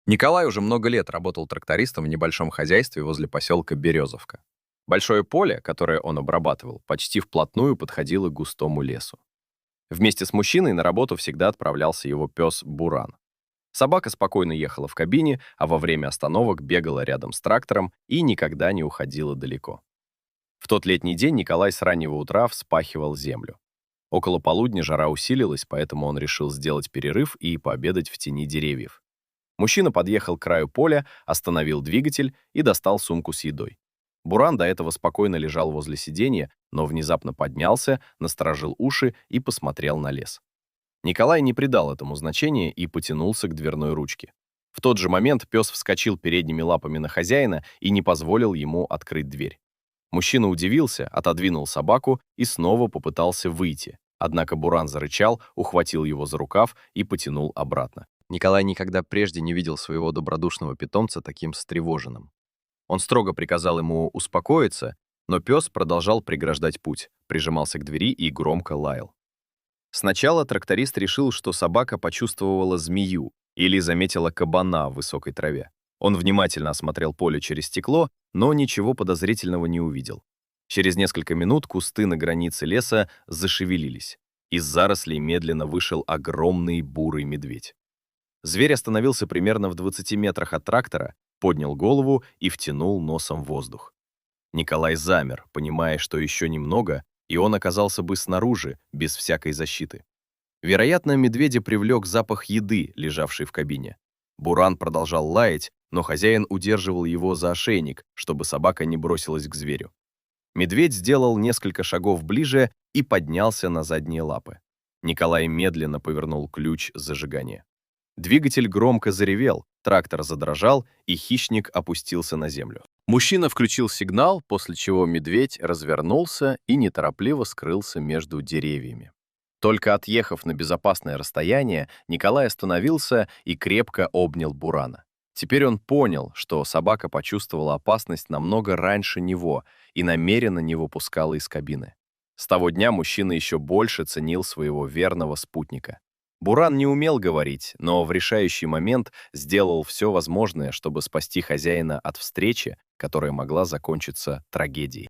Николай уже много лет работал трактористом в небольшом хозяйстве возле поселка Березовка. Большое поле, которое он обрабатывал, почти вплотную подходило к густому лесу. Вместе с мужчиной на работу всегда отправлялся его пес Буран. Собака спокойно ехала в кабине, а во время остановок бегала рядом с трактором и никогда не уходила далеко. В тот летний день Николай с раннего утра вспахивал землю. Около полудня жара усилилась, поэтому он решил сделать перерыв и пообедать в тени деревьев. Мужчина подъехал к краю поля, остановил двигатель и достал сумку с едой. Буран до этого спокойно лежал возле сиденья, но внезапно поднялся, насторожил уши и посмотрел на лес. Николай не придал этому значения и потянулся к дверной ручке. В тот же момент пес вскочил передними лапами на хозяина и не позволил ему открыть дверь. Мужчина удивился, отодвинул собаку и снова попытался выйти. Однако Буран зарычал, ухватил его за рукав и потянул обратно. Николай никогда прежде не видел своего добродушного питомца таким встревоженным. Он строго приказал ему успокоиться, но пес продолжал преграждать путь, прижимался к двери и громко лаял. Сначала тракторист решил, что собака почувствовала змею или заметила кабана в высокой траве. Он внимательно осмотрел поле через стекло, но ничего подозрительного не увидел. Через несколько минут кусты на границе леса зашевелились. Из зарослей медленно вышел огромный бурый медведь. Зверь остановился примерно в 20 метрах от трактора, поднял голову и втянул носом воздух. Николай замер, понимая, что еще немного, и он оказался бы снаружи, без всякой защиты. Вероятно, медведя привлек запах еды, лежавший в кабине. Буран продолжал лаять, но хозяин удерживал его за ошейник, чтобы собака не бросилась к зверю. Медведь сделал несколько шагов ближе и поднялся на задние лапы. Николай медленно повернул ключ зажигания. Двигатель громко заревел, трактор задрожал, и хищник опустился на землю. Мужчина включил сигнал, после чего медведь развернулся и неторопливо скрылся между деревьями. Только отъехав на безопасное расстояние, Николай остановился и крепко обнял Бурана. Теперь он понял, что собака почувствовала опасность намного раньше него и намеренно не выпускала из кабины. С того дня мужчина еще больше ценил своего верного спутника. Буран не умел говорить, но в решающий момент сделал все возможное, чтобы спасти хозяина от встречи, которая могла закончиться трагедией.